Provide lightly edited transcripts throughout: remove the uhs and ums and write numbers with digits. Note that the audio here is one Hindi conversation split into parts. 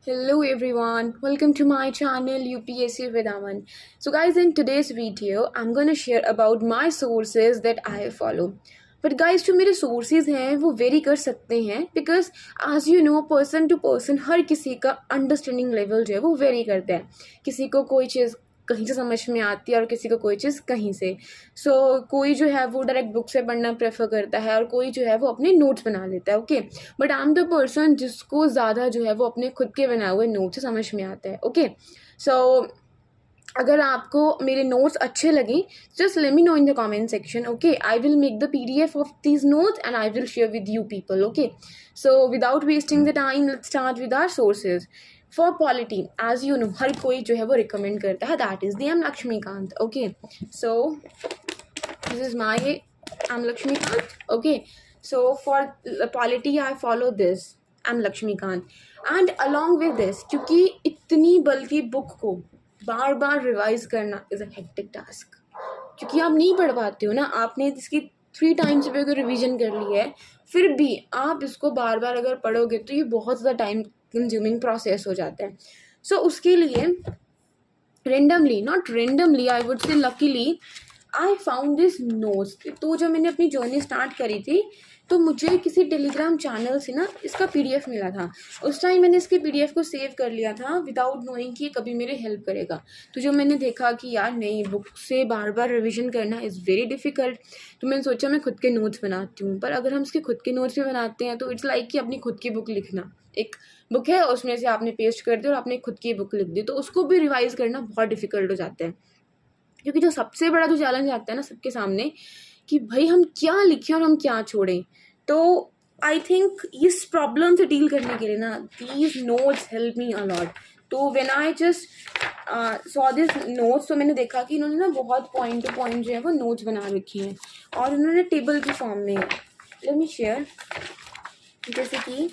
Hello everyone, welcome to my channel UPSC with Aman. So guys, in today's video, I'm gonna share about my sources that I follow. But guys, जो मेरे sources हैं वो vary कर सकते हैं because as you know, person to person हर किसी का understanding level जो है वो vary करता है. किसी को कोई चीज़ कहीं से समझ में आती है और किसी को कोई चीज़ कहीं से. कोई जो है वो डायरेक्ट बुक से पढ़ना प्रेफर करता है और कोई जो है वो अपने नोट्स बना लेता है. Okay, but I am the person जिसको ज़्यादा जो है वो अपने खुद के बनाए हुए नोट से समझ में आता है. ओके, सो अगर आपको मेरे नोट्स अच्छे लगे just let me know in the comment section. Okay, I will make the PDF of these notes and I will share with you people. Okay, so without wasting the time let's start with our sources. For polity as you know हर कोई जो है वो रिकमेंड करता है, that is the M Laxmikanth. Okay, so this is my I'm Lakshmikant. Okay, so for polity I follow this I'm Lakshmikant. And along with this, क्योंकि इतनी बल्कि बुक को बार बार रिवाइज करना इज अ हेक्टिक टास्क, क्योंकि आप नहीं पढ़ पाते हो ना. आपने इसकी 3 times भी अगर रिविजन कर ली है फिर भी आप इसको बार बार अगर पढ़ोगे तो ये बहुत ज़्यादा टाइम कंज्यूमिंग प्रोसेस हो जाता है. उसके लिए randomly, not randomly, I would say luckily I found this notes. तो जब मैंने अपनी जर्नी स्टार्ट करी थी तो मुझे किसी टेलीग्राम चैनल से ना इसका PDF मिला था. उस टाइम मैंने इसके PDF को सेव कर लिया था विदाउट नोइंग कि कभी मेरे हेल्प करेगा. तो जब मैंने देखा कि यार नहीं, बुक से बार बार रिविजन करना इज़ वेरी डिफ़िकल्ट, तो मैंने सोचा मैं खुद के नोट्स बनाती हूँ. पर अगर हम इसके खुद के नोट्स भी बनाते हैं तो इट्स लाइक कि अपनी खुद की बुक लिखना. एक बुक है, उसमें से आपने पेस्ट कर दिया और आपने खुद की बुक लिख दी, तो उसको भी रिवाइज़ करना बहुत डिफ़िकल्ट हो जाता है. क्योंकि जो सबसे बड़ा जो चैलेंज आता है ना सबके सामने कि भाई हम क्या लिखें और हम क्या छोड़ें. तो आई थिंक इस प्रॉब्लम से डील करने के लिए ना these notes help me a lot. तो when I just saw this notes, तो मैंने देखा कि इन्होंने ना बहुत पॉइंट टू पॉइंट जो है वो नोट्स बना रखी हैं और इन्होंने टेबल के फॉर्म में. Let me share. जैसे कि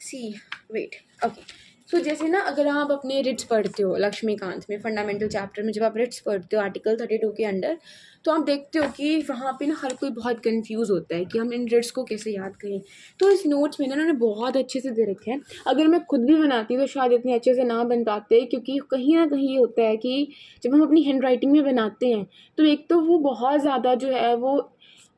सी वेट ओके, सो जैसे ना अगर आप अपने रिट्स पढ़ते हो लक्ष्मीकांत में फंडामेंटल चैप्टर में, जब आप रिट्स पढ़ते हो आर्टिकल 32 के अंडर, तो आप देखते हो कि वहाँ पे ना हर कोई बहुत कंफ्यूज होता है कि हम इन रिट्स को कैसे याद करें. तो इस नोट्स में ना उन्होंने बहुत अच्छे से दे रखे हैं. अगर मैं खुद भी बनाती तो शायद इतने अच्छे से ना बन पाते, क्योंकि कहीं ना कहीं ये होता है कि जब हम अपनी हैंड राइटिंग में बनाते हैं तो एक तो वो बहुत ज़्यादा जो है वो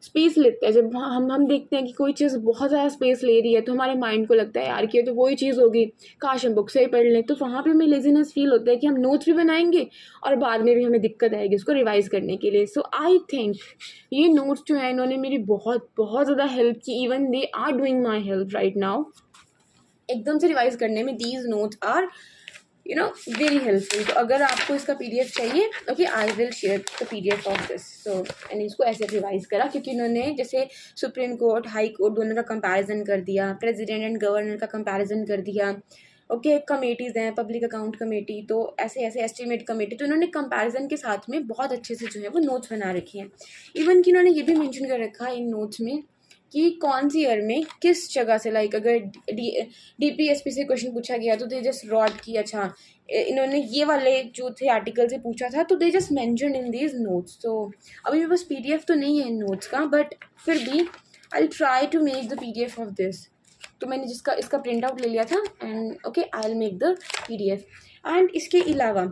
स्पेस लेता है. जब हम देखते हैं कि कोई चीज़ बहुत ज़्यादा स्पेस ले रही है तो हमारे माइंड को लगता है यार कि ये तो वही चीज़ होगी, काश हम बुक से ही पढ़ लें. तो वहाँ पे हमें लेजीनेस फील होता है कि हम नोट्स भी बनाएंगे और बाद में भी हमें दिक्कत आएगी उसको रिवाइज करने के लिए. सो आई थिंक ये नोट्स जो है इन्होंने मेरी बहुत बहुत ज़्यादा हेल्प की. Even they are doing my help right now. एकदम से रिवाइज करने में these notes are very helpful. तो अगर आपको इसका PDF चाहिए, okay, I will share the PDF of this. So मैंने इसको ऐसे रिवाइज करा क्योंकि इन्होंने जैसे सुप्रीम कोर्ट, हाई कोर्ट दोनों का कंपैरिजन कर दिया, प्रेसिडेंट एंड गवर्नर का कंपैरिजन कर दिया. ओके, कमेटीज़ हैं, पब्लिक अकाउंट कमेटी, तो ऐसे ऐसे एस्टिमेट कमेटी, तो इन्होंने कंपैरिजन के साथ में बहुत अच्छे से जो है वो नोट्स बना रखे हैं. इवन कि इन्होंने ये भी मेंशन कर रखा है इन नोट्स में कि कौन सी ईयर में किस जगह से, लाइक अगर DPSP से क्वेश्चन पूछा गया तो दे जस्ट रॉड की अच्छा इन्होंने ये वाले जो थे आर्टिकल से पूछा था, तो they just mention in these notes. तो अभी मेरे पास PDF तो नहीं है इन नोट्स का, बट फिर भी I try to make the PDF of this. तो मैंने इसका प्रिंट आउट ले लिया था and okay I will make the PDF. And इसके अलावा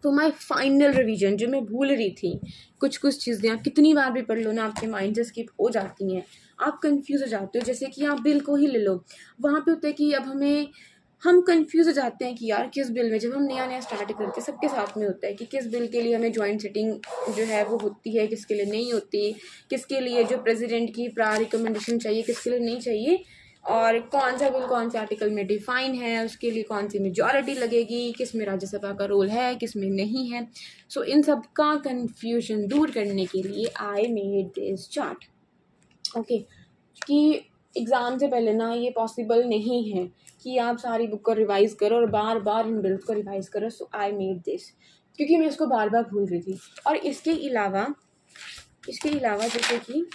तो माई फाइनल रिवीजन जो मैं भूल रही थी, कुछ कुछ चीज़ें आप कितनी बार भी पढ़ लो ना आपके माइंड से स्किप हो जाती हैं, आप कंफ्यूज हो जाते हो. जैसे कि आप बिल को ही ले लो, वहाँ पे होता है कि अब हम कंफ्यूज हो जाते हैं कि यार किस बिल में, जब हम नया नया स्टार्ट करते हैं सबके साथ में होता है कि किस बिल के लिए हमें जॉइंट सिटिंग जो है वो होती है, किसके लिए नहीं होती, किसके लिए जो प्रेसिडेंट की प्रायर रिकमेंडेशन चाहिए, किसके लिए नहीं चाहिए, और कौन सा बिल कौन से आर्टिकल में डिफाइन है, उसके लिए कौन सी मेजॉरिटी लगेगी, किस में राज्यसभा का रोल है, किस में नहीं है. सो इन सब का कन्फ्यूजन दूर करने के लिए आई मेड दिस चार्ट. ओके, कि एग्ज़ाम से पहले ना ये पॉसिबल नहीं है कि आप सारी बुक को रिवाइज़ करो और बार बार इन बिल्स को रिवाइज़ करो. सो आई मेड दिस क्योंकि मैं इसको बार बार भूल रही थी. और इसके अलावा जैसे कि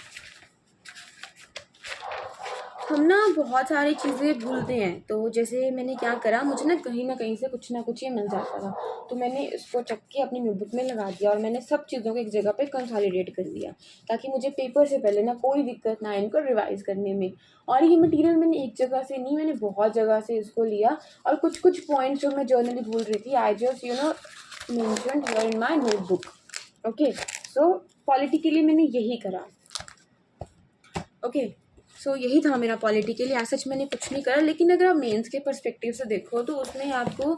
हम ना बहुत सारी चीज़ें भूलते हैं। तो जैसे मैंने क्या करा, मुझे ना कहीं से कुछ ना कुछ ये मिल जाता था, तो मैंने इसको चक के अपनी नोटबुक में लगा दिया और मैंने सब चीज़ों को एक जगह पे कंसोलिडेट कर दिया, ताकि मुझे पेपर से पहले ना कोई दिक्कत ना आए इनको रिवाइज़ करने में। और ये मटीरियल मैंने एक जगह से नहीं, मैंने बहुत जगह से इसको लिया, और कुछ पॉइंट्स जो मैं जर्नली भूल रही थी, I just mentioned here in my notebook. Okay, so polity के लिए मैंने यही करा। ओके, सो यही था मेरा पॉलिटी के लिए। सच मैंने कुछ नहीं करा, लेकिन अगर आप मेंस के पर्सपेक्टिव से देखो तो उसमें आपको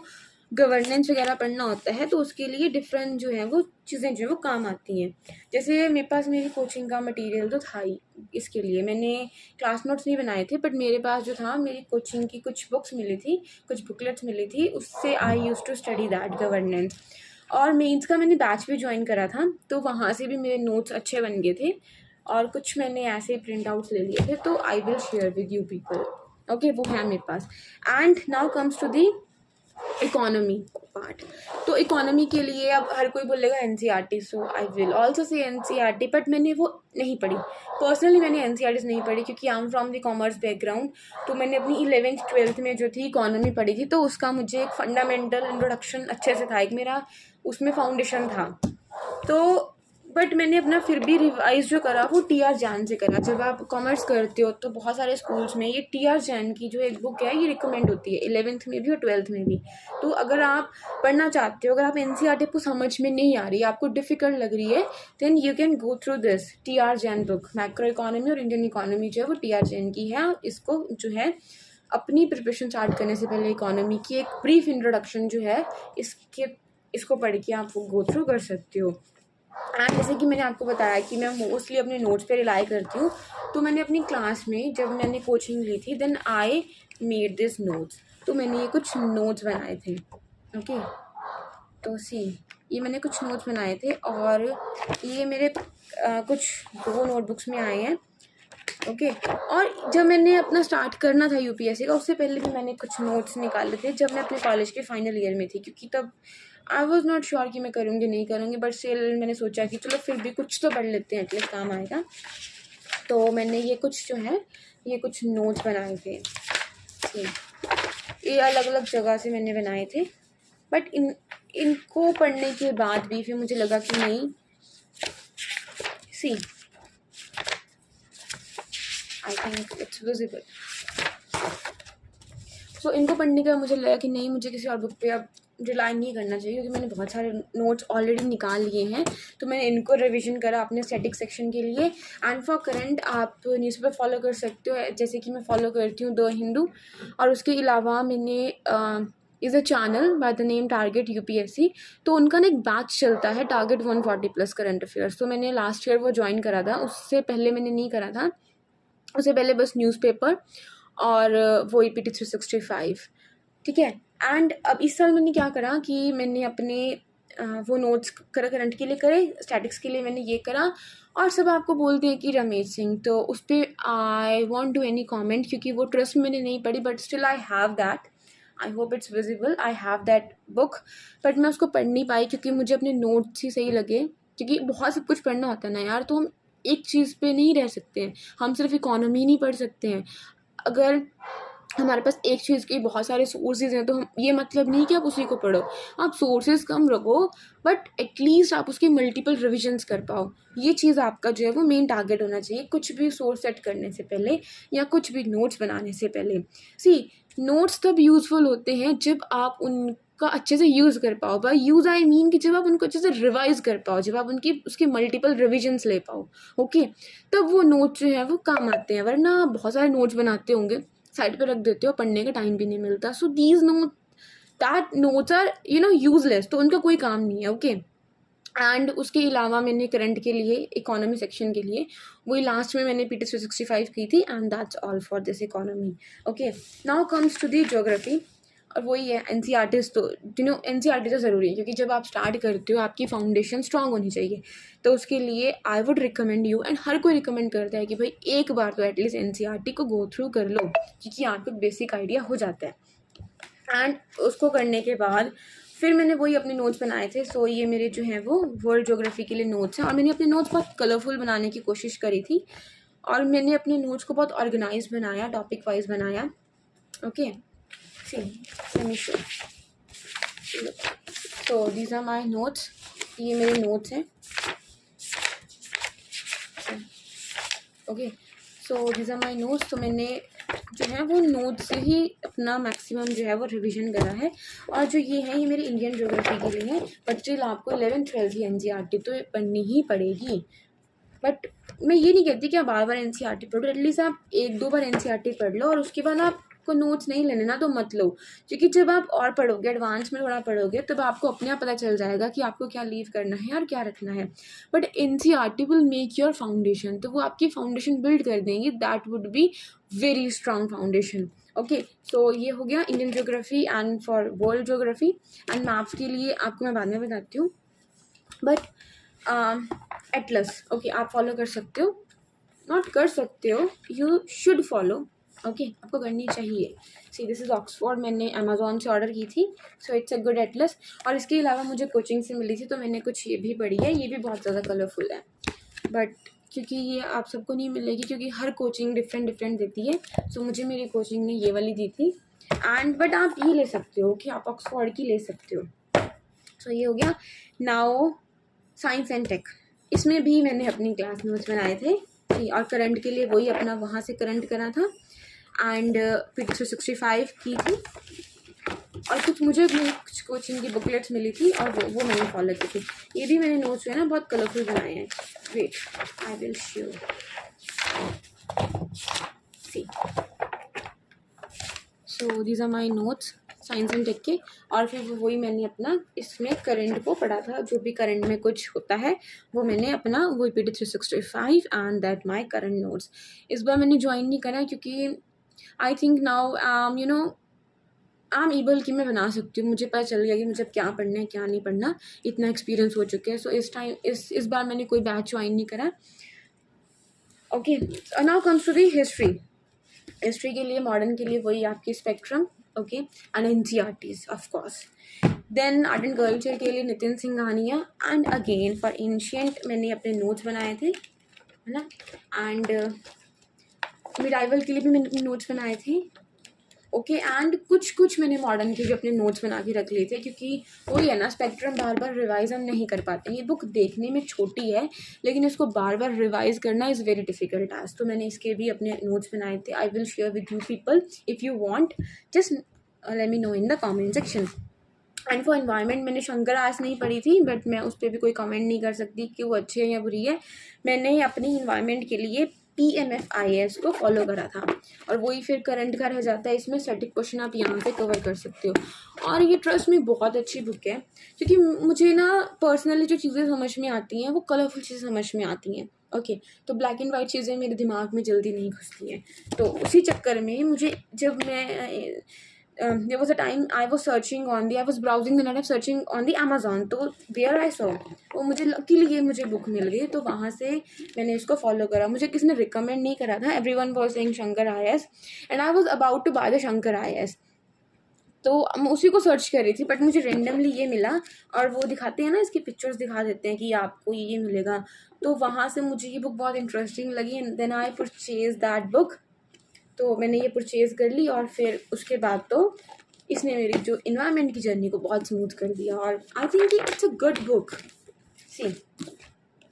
गवर्नेंस वगैरह पढ़ना होता है, तो उसके लिए डिफरेंट जो है वो चीज़ें जो है वो काम आती हैं। जैसे मेरे पास मेरी कोचिंग का मटेरियल तो था ही, इसके लिए मैंने क्लास नोट्स नहीं बनाए थे, बट मेरे पास जो था मेरी कोचिंग की कुछ बुक्स मिली थी, कुछ बुकलेट्स मिली थी, उससे I use to study that governance. और मेंस का मैंने बैच भी ज्वाइन करा था, तो वहाँ से भी मेरे नोट्स अच्छे बन गए थे, और कुछ मैंने ऐसे प्रिंट आउट्स ले लिए थे, तो I will share with you people. Okay, वो है मेरे पास। And now comes to the economy part. तो इकोनॉमी के लिए अब हर कोई बोलेगा NCERT, so I will also say NCERT, but मैंने वो नहीं पढ़ी। पर्सनली मैंने एनसीईआरटीज नहीं पढ़ी, क्योंकि I am from the commerce background. तो मैंने अपनी 11th 12th में जो थी इकोनॉमी पढ़ी थी, तो उसका मुझे एक फंडामेंटल इंट्रोडक्शन अच्छे से था, एक मेरा उसमें फाउंडेशन था। तो बट मैंने अपना फिर भी रिवाइज जो करा वो टी आर जैन से करा। जब आप कॉमर्स करते हो तो बहुत सारे स्कूल्स में ये टी आर जैन की जो एक बुक है ये रिकमेंड होती है, 11th में भी और 12th में भी। तो अगर आप पढ़ना चाहते हो, अगर आप एनसीईआरटी को समझ में नहीं आ रही, आपको डिफिकल्ट लग रही है, then you can go through this T R Jain book. Macro economy और इंडियन इकोनॉमी जो है वो टी आर जैन की है। इसको जो है अपनी प्रिपरेशन स्टार्ट करने से पहले इकोनॉमी की एक ब्रीफ इंट्रोडक्शन जो है इसको पढ़ के आप गो थ्रू कर सकते हो। एंड जैसे कि मैंने आपको बताया कि मैं मोस्टली अपने नोट्स पे रिलाई करती हूँ, तो मैंने अपनी क्लास में जब मैंने कोचिंग ली थी, then I made this notes. तो मैंने ये कुछ नोट्स बनाए थे। ओके, तो सी ये मैंने कुछ नोट्स बनाए थे, और ये मेरे कुछ 2 नोटबुक्स में आए हैं। ओके, और जब मैंने अपना स्टार्ट करना था यूपीएससी का, उससे पहले भी मैंने कुछ नोट्स निकाले थे, जब मैं अपने कॉलेज के फाइनल ईयर में थी, क्योंकि तब आई वॉज नॉट श्योर कि मैं करूँगी नहीं करूँगी, बट स्टिल मैंने सोचा कि चलो फिर भी कुछ तो पढ़ लेते हैं, एटलीस्ट काम आएगा। तो मैंने ये कुछ जो है ये कुछ नोट्स बनाए थे, ये अलग अलग जगह से मैंने बनाए थे, बट इनको पढ़ने के बाद भी फिर मुझे लगा कि नहीं, सी आई थिंक इट्स विजिबल। सो इनको पढ़ने का मुझे लगा कि नहीं, मुझे किसी और बुक पे अब रिलाई नहीं करना चाहिए, क्योंकि मैंने बहुत सारे नोट्स ऑलरेडी निकाल लिए हैं। तो मैंने इनको रिवीजन करा अपने स्टैटिक सेक्शन के लिए। एंड फॉर करंट आप न्यूज़पेपर फॉलो कर सकते हो, जैसे कि मैं फॉलो करती हूँ द हिंदू, और उसके अलावा मैंने is a channel by the name target UPSC. तो उनका ना एक बैच चलता है टारगेट 140+ करंट अफेयर्स। तो मैंने लास्ट ईयर वो ज्वाइन करा था, उससे पहले मैंने नहीं करा था, उससे पहले बस न्यूज़पेपर और वो EPT 365। ठीक है। एंड अब इस साल मैंने क्या करा कि मैंने अपने वो नोट्स करंट के लिए करे, स्टैटिक्स के लिए मैंने ये करा, और सब आपको बोलते हैं कि रमेश सिंह, तो उस पर I want do any comment, क्योंकि वो ट्रस्ट मैंने नहीं पढ़ी, but still I have that, I hope it's visible, I have that book. But मैं उसको पढ़ नहीं पाई, क्योंकि मुझे अपने नोट्स ही सही लगे, क्योंकि बहुत सब कुछ पढ़ना होता है ना यार, तो हम एक चीज़ पे नहीं रह सकते हैं, हम सिर्फ इकोनॉमी नहीं पढ़ सकते हैं। अगर हमारे पास एक चीज़ के बहुत सारे सोर्सेज हैं, तो हम ये मतलब नहीं कि आप उसी को पढ़ो, आप सोर्सेज कम रखो, बट एटलीस्ट आप उसके मल्टीपल रिविजन्स कर पाओ। ये चीज़ आपका जो है वो मेन टारगेट होना चाहिए, कुछ भी सोर्स सेट करने से पहले या कुछ भी नोट्स बनाने से पहले। सी नोट्स तब यूज़फुल होते हैं जब आप उनका अच्छे से यूज़ कर पाओ। बाय यूज़ आई मीन कि जब आप उनको अच्छे से रिवाइज कर पाओ, जब आप उसके मल्टीपल रिविजन्स ले पाओ। ओके, तब वो नोट्स जो है वो काम आते हैं, वरना आप बहुत सारे नोट्स बनाते होंगे, साइड पे रख देते हो, पढ़ने का टाइम भी नहीं मिलता। So these notes are useless, तो उनका कोई काम नहीं है। ओके, एंड उसके अलावा मैंने करंट के लिए इकोनॉमी सेक्शन के लिए वही लास्ट में मैंने PT 365 की थी, and that's all for this economy. Okay, now comes to the geography, और वही है एनसीईआरटीज। तो एनसीईआरटी तो ज़रूरी है, क्योंकि जब आप स्टार्ट करते हो आपकी फाउंडेशन स्ट्रांग होनी चाहिए। तो उसके लिए I would recommend you, and हर कोई रिकमेंड करता है कि भाई एक बार तो एटलीस्ट एनसीईआरटी को गो थ्रू कर लो, क्योंकि आपको बेसिक आइडिया हो जाता है। एंड उसको करने के बाद फिर मैंने वही अपने नोट्स बनाए थे। सो ये मेरे जो हैं वो वर्ल्ड ज्योग्राफी के लिए नोट्स हैं, और मैंने अपने नोट्स बहुत कलरफुल बनाने की कोशिश करी थी, और मैंने अपने नोट्स को बहुत ऑर्गेनाइज बनाया, टॉपिक वाइज बनाया. Okay, see let me show. तो दीज आर माई नोट्स. ये मेरे नोट्स हैं. Okay, so these are my notes. तो मैंने जो है वो नोट से ही अपना मैक्सिमम जो है वो रिवीजन करा है. और जो ये है ये मेरी इंडियन ज्योग्राफी के लिए है. बट स्टिल आपको 11th 12th की NCERT तो पढ़नी ही पड़ेगी. बट मैं ये नहीं कहती कि आप बार बार NCERT पढ़ो. एटलीस्ट आप 1-2 बार NCERT पढ़ लो और उसके बाद आपको नोट्स नहीं लेने ना तो मत लो. क्योंकि जब आप और पढ़ोगे, एडवांस में थोड़ा पढ़ोगे, तब आपको अपने आप पता चल जाएगा कि आपको क्या लीव करना है और क्या रखना है. But NCERT will make your foundation. तो वो आपकी फाउंडेशन बिल्ड कर देंगी. That would be very strong foundation. Okay, so ये हो गया Indian geography and for world geography. And maps के लिए आपको मैं बाद में बताती हूँ. बट एटलस ओके आप फॉलो कर सकते हो. नॉट कर सकते हो, यू शुड फॉलो. ओके, आपको करनी चाहिए. See this is Oxford. मैंने अमेजोन से ऑर्डर की थी. So it's a good Atlas. और इसके अलावा मुझे कोचिंग से मिली थी तो मैंने कुछ ये भी पढ़ी है. ये भी बहुत ज़्यादा कलरफुल है. बट क्योंकि ये आप सबको नहीं मिलेगी क्योंकि हर कोचिंग डिफरेंट देती है. सो मुझे मेरी कोचिंग ने ये वाली दी थी. एंड बट आप ये ले सकते हो कि आप ऑक्सफोर्ड की ले सकते हो. सो ये हो गया. Now science and tech. इसमें भी मैंने अपनी क्लास नोट्स बनाए थे. और करंट के लिए वही अपना वहाँ से करंट करा था. एंड PT 365 की थी. और कुछ मुझे कुछ कोचिंग की बुकलेट्स मिली थी और वो मैंने फॉलो की थी. ये भी मैंने नोट्स जो है ना बहुत कलरफुल बनाए हैं. Wait, I will show. See, so these are my notes science and tech के. और फिर वही मैंने अपना इसमें करंट को पढ़ा था. जो भी करंट में कुछ होता है वो मैंने अपना वही PT 365 and that my current notes. इस बार मैंने ज्वाइन नहीं करा क्योंकि I think now you know I am able कि मैं बना सकती हूँ. मुझे पता चल गया कि मुझे क्या पढ़ना है क्या नहीं पढ़ना. इतना एक्सपीरियंस हो चुके हैं. सो इस बार मैंने कोई बैच ज्वाइन नहीं करा. Okay, now comes to the history. History के लिए मॉडर्न के लिए वही आपकी spectrum. Okay, and NCERTs of course. Then art and culture के लिए Nitin Singhania. And again for ancient मैंने अपने नोट्स बनाए थे, है ना. एंड मिडाइवल के लिए भी मैंने अपने नोट्स बनाए थे. ओके, एंड कुछ मैंने मॉडर्न के भी अपने नोट्स बना के रख लिए थे. क्योंकि वही है ना, स्पेक्ट्रम बार बार रिवाइज हम नहीं कर पाते. ये बुक देखने में छोटी है लेकिन इसको बार बार रिवाइज करना इज़ वेरी डिफिकल्ट टास्क. तो मैंने इसके भी अपने नोट्स बनाए थे. आई will share with you people if you want. Just let me know in the comment section. And for environment मैंने शंकर आर्ट्स नहीं पढ़ी थी. बट मैं उस पर भी कोई कमेंट नहीं कर सकती कि वो अच्छी है या बुरी है. मैंने अपनी एनवायरनमेंट के लिए PMFIS को फॉलो करा था. और वही फिर करंट का रह जाता है. इसमें स्टैटिक क्वेश्चन आप यहाँ से कवर कर सकते हो. और ये ट्रस्ट में बहुत अच्छी बुक है क्योंकि मुझे ना पर्सनली जो चीज़ें समझ में आती हैं वो कलरफुल चीज़ें समझ में आती हैं. ओके, तो ब्लैक एंड वाइट चीज़ें मेरे दिमाग में जल्दी नहीं घुसती हैं. तो उसी चक्कर में मुझे जब मैं there was a time I was browsing the net, searching on the Amazon. तो there I saw. वो मुझे लकीली ये मुझे बुक मिल गई. तो वहाँ से मैंने इसको फॉलो करा. मुझे किसी ने रिकमेंड नहीं करा था. Everyone was saying Shankar IAS and I was about to buy the Shankar IAS. तो मैं उसी को सर्च कर रही थी बट मुझे रेंडमली ये मिला. और वो दिखाते हैं ना, इसकी पिक्चर्स दिखा देते हैं कि आपको ये मिलेगा. तो वहाँ से मुझे ये बुक बहुत इंटरेस्टिंग लगी and then I purchase that book. तो मैंने ये परचेज़ कर ली और फिर उसके बाद तो इसने मेरी जो इन्वायरमेंट की जर्नी को बहुत स्मूथ कर दिया. और I think it's a good book. See,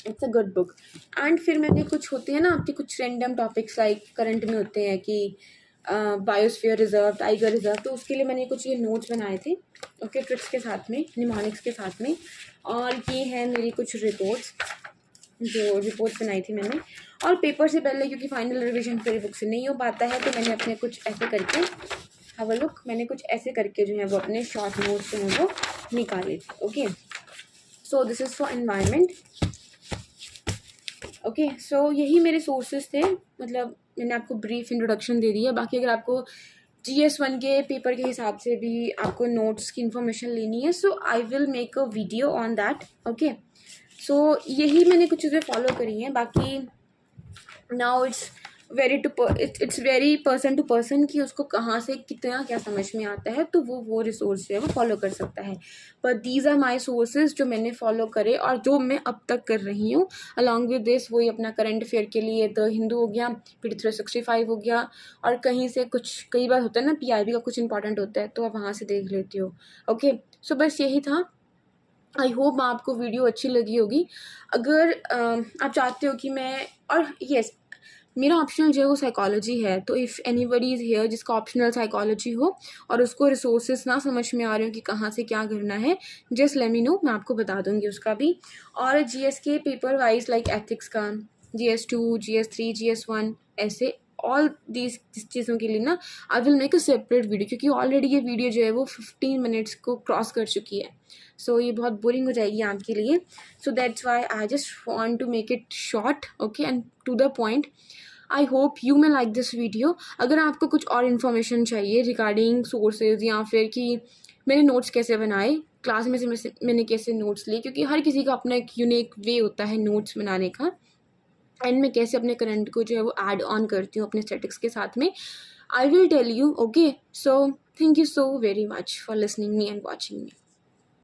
it's a good book. And फिर मैंने कुछ होते हैं ना आपके कुछ रैंडम टॉपिक्स लाइक करंट में होते हैं कि बायोस्फीयर रिजर्व, टाइगर रिजर्व. तो उसके लिए मैंने कुछ ये नोट्स बनाए थे. ओके, ट्रिप्स के साथ में, निमोनिक्स के साथ में. और ये है मेरी कुछ जो रिपोर्ट्स बनाई थी मैंने. और पेपर से पहले क्योंकि फाइनल रिवीजन पूरी बुक से नहीं हो पाता है तो मैंने अपने कुछ ऐसे करके हैव अ लुक. मैंने कुछ ऐसे करके जो है वो अपने शॉर्ट नोट्स जो हैं वो निकाले थे. Okay, so this is for environment. Okay, so यही मेरे सोर्सेज थे. मतलब मैंने आपको ब्रीफ इंट्रोडक्शन दे दी है. बाकी अगर आपको GS1 के पेपर के हिसाब से भी आपको नोट्स की इन्फॉर्मेशन लेनी है so I will make a video on that. Okay, so यही मैंने कुछ चीज़ें फॉलो करी हैं. बाकी now it's it's very person to person कि उसको कहाँ से कितना क्या समझ में आता है, तो वो रिसोर्स जो है वो फॉलो कर सकता है। But these are my sources जो मैंने फॉलो करे और जो मैं अब तक कर रही हूँ। अलॉन्ग विद दिस वही अपना करंट अफेयर के लिए द हिंदू हो गया, PT 365 हो गया, और कहीं से कुछ कई बार होता है ना PIB का कुछ इंपॉर्टेंट होता है तो आप वहाँ से देख लेती हो। ओके, सो बस यही था। आई होप आपको वीडियो अच्छी लगी होगी। अगर आप चाहते हो कि मैं, और यस, मेरा ऑप्शनल जो है वो साइकोलॉजी है, तो इफ़ एनीबडी इज़ हियर जिसका ऑप्शनल साइकोलॉजी हो और उसको रिसोर्सेज ना समझ में आ रहे हो कि कहाँ से क्या करना है, जस्ट लेट मी नो, मैं आपको बता दूंगी उसका भी। और GS के पेपर वाइज लाइक एथिक्स का, GS2, GS3, GS1, ऐसे ऑल दीज चीज़ों के लिए ना आई will make a separate video, क्योंकि ऑलरेडी ये वीडियो जो है वो 15 मिनट्स को क्रॉस कर चुकी है। सो ये बहुत बोरिंग हो जाएगी आपके लिए। So that's why I just want to make it short, okay, and to the point. I hope you may like this video. अगर आपको कुछ और इन्फॉर्मेशन चाहिए रिगार्डिंग सोर्सेज, या फिर कि मैंने नोट्स कैसे बनाए क्लास में से मैंने कैसे नोट्स लिए, क्योंकि हर किसी का अपना एक यूनिक वे होता है नोट्स बनाने का, एंड मैं कैसे अपने करंट को जो है वो ऐड ऑन करती हूँ अपने स्टैटिक्स के साथ में, I will tell you. Okay, so thank you so very much for listening me and watching me.